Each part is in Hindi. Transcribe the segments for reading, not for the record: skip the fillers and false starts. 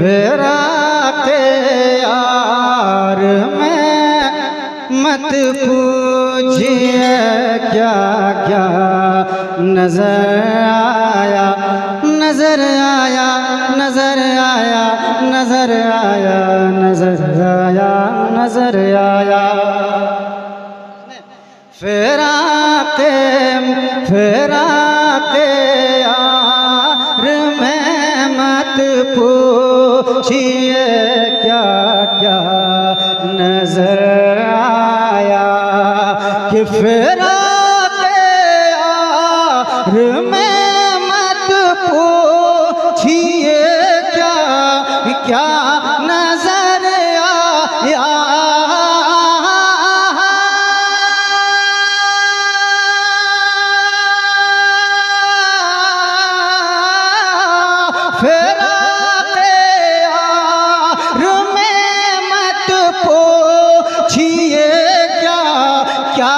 फिराक़े यार में मत पूछिए क्या क्या नजर आया, नजर आया, नजर आया, नजर आया, नजर आया, नजर आया। फिराक़े यार में मत पूछिए क्या क्या नजर आया, कि फिराक़े यार में मत पूछिए क्या क्या नजर आया। फिराक़े यार में मत पूछिए क्या क्या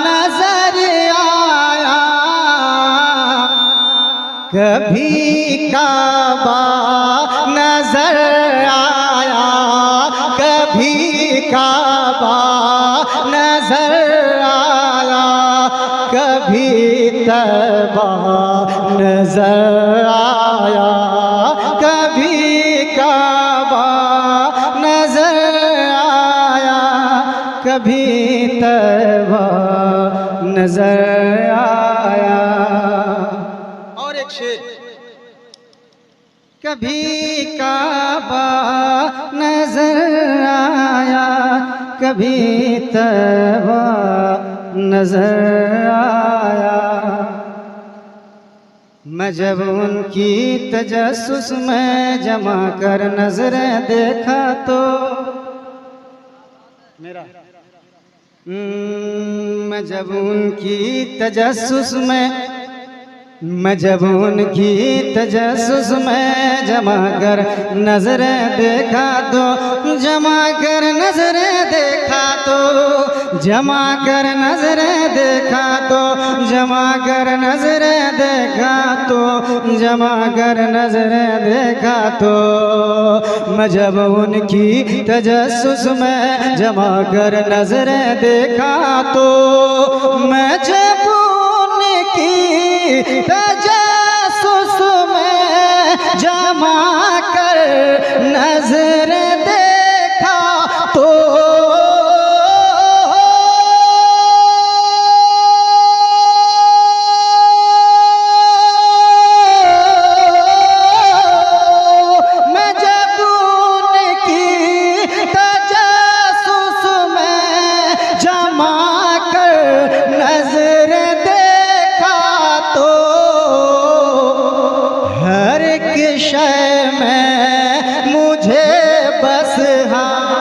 नजर आया। कभी काबा नजर आया, कभी काबा नजर आया, कभी तैबा नजर आया, कभी काबा नजर आया, कभी तैबा नजर आया। और एक शेर, कभी काबा नजर आया, कभी तैबा नजर आया। मैं जब उनकी तजस्सुस में जमा कर नजरें देखा तो मेरा मैं जब उनकी तजस्सुस में तजस्सुस में जमा कर नजरें देखा तो, जमा कर नजरें देखा तो, जमा कर नजरें देखा तो, जमा कर नजरें देखा तो, जमा कर नजरें देखा तो। मैं जब उनकी तजस्सुस में जमा कर नजरें देखा तो, मैं जब उनकी तजस्सुस में जमा कर नजर देखा तो, मैं जब उनकी तजस्सुस में जमा कर नजर हर एक शय में मुझे बस हाँ,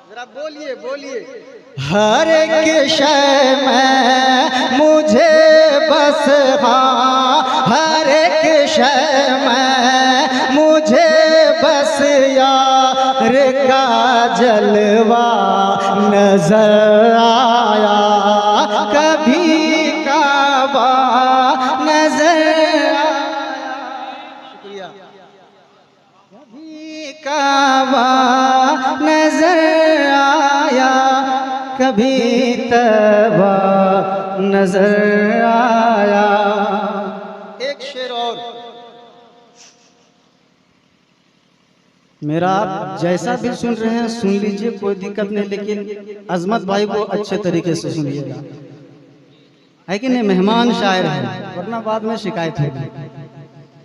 जरा बोलिए बोलिए, हर एक शय में मुझे बस हाँ, हर एक शय में मुझे बस यार का जलवा नजर आया। कभी काबा नजर आया, शुक्रिया, कभी काबा नजर आया, कभी तैबा नजर आया। एक शेर और, मेरा आप जैसा भी सुन रहे हैं सुन लीजिए, कोई दिक्कत नहीं, लेकिन अजमत भाई को अच्छे तरीके से सुनिएगा, है कि नहीं? मेहमान शायर है, वरना बाद में शिकायत होगी।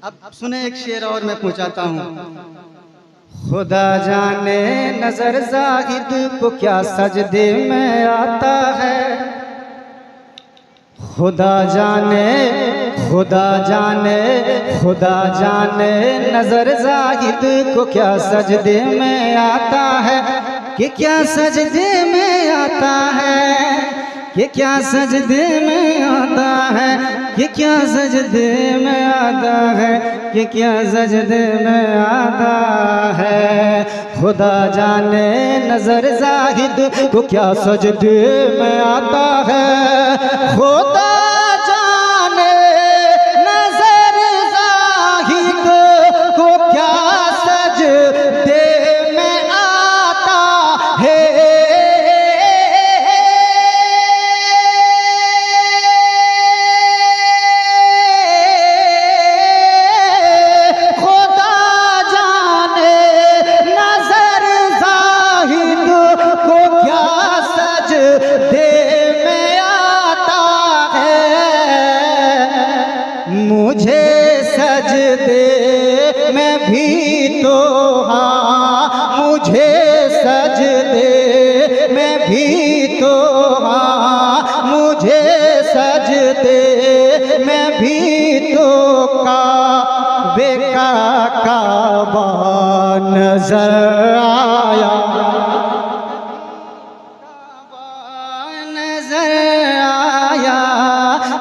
अब सुने एक शेर और मैं पहुंचाता हूँ। खुदा जाने नजर जाहिद को क्या सजदे में आता है, खुदा जाने, खुदा जाने, खुदा जाने नजर जाहिद को क्या सजदे में आता है, कि क्या सजदे में आता है, कि क्या सजदे में आता है, कि क्या सजदे में आता है, कि क्या सजदे में आता है। खुदा जाने नजर जाहिद को क्या सजदे में आता है, खुदा जाने नजर जाहिद को क्या भी तो हाँ मुझे सजदे में भी तो हाँ मुझे सजदे में भी तो काबे का काबा नजर आया, नजर आया,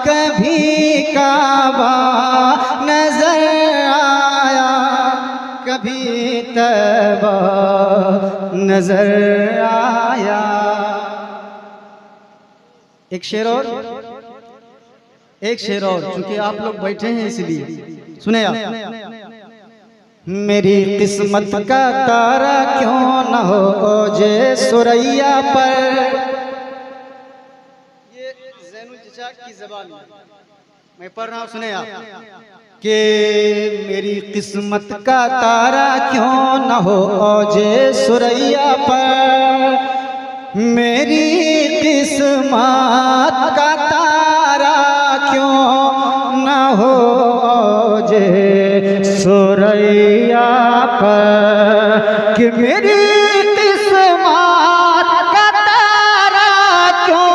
कभी काबा नजर आया, कभी तैबा नजर आया। एक शेर और, एक शेर और, चूंकि आप लोग बैठे हैं इसलिए सुने आप। मेरी किस्मत का तारा क्यों न हो ओजे सुरैया पर, ये ज़ैनुल चचा की ज़बान मैं पढ़ रहा हूँ, सुने आप। कि मेरी किस्मत का तारा क्यों न हो ओजे सुरैया पर, मेरी किस्मत का तारा क्यों न हो ओजे सुरैया पर, कि मेरी किस्मत का तारा क्यों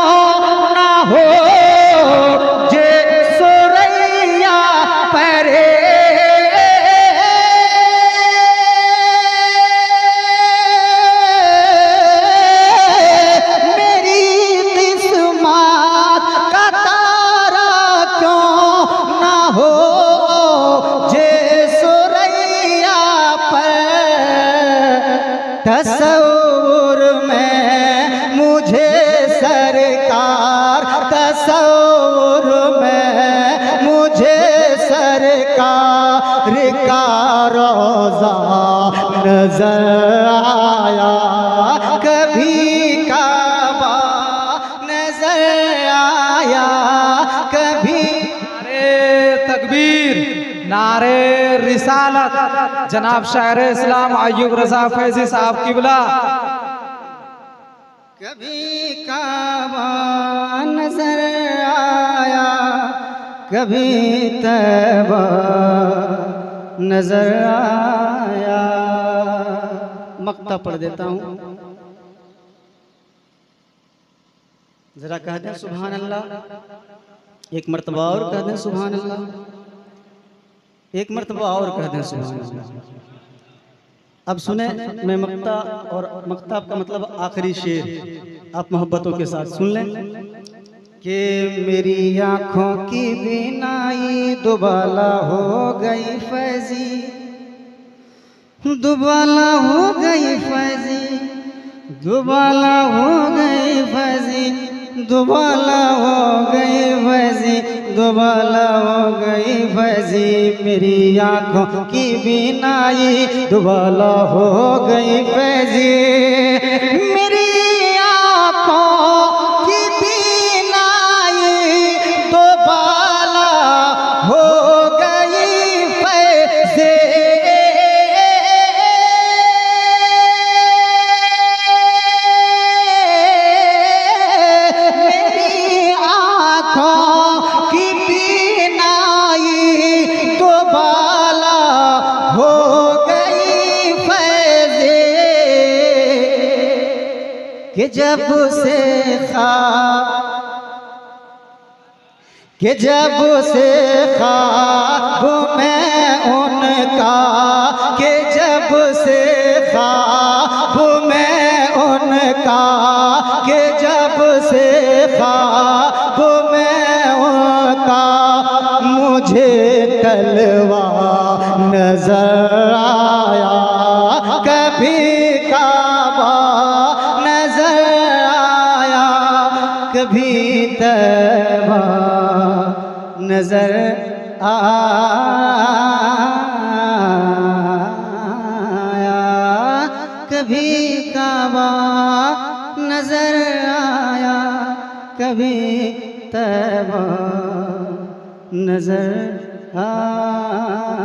न हो जे सुरैया पर, मेरी किस्मत का तारा क्यों न हो तसव्वुर में मुझे सरकार, तसव्वुर में मुझे सरकार का रोज़ा नजर आया, कभी काबा नजर आया, कभी नारे तकबीर, नारे रिसालत, जनाब शायर इस्लाम अय्यूब रज़ा फैज़ी साहब किबला। कभी काबा नजर आया, कभी तैबा नजर आया। मक्ता पढ़ देता हूँ, जरा कह दें सुभान अल्लाह, एक मर्तबा और कह दें सुभान अल्लाह, एक मर्तबा और कह दें सुभान अल्लाह। अब सुने मैं मक्ता, और मक्ता का मतलब आखिरी शेर, आप मोहब्बतों के साथ सुन लें। कि मेरी आँखों की बीनाई दुबाला हो गई फैजी, दुबाला हो गई फैजी, दुबाला हो गई फैजी, दुबाला हो गई फैजी, दुबाला हो गई फैजी, मेरी आँखों की बीनाई दुबाला हो गई फैजी, मेरी आँखों की बीनाई दुबाला हो गई फैजी, कि जब से ख्वाब में उनका, कि जब से ख्वाब में उनका, कि जब से ख्वाब में उनका मुझे तलवा नजर आया, कभी काबा नजर आया, कभी तैबा नजर आया, कभी काबा नजर आया, कभी तैबा नजर आया।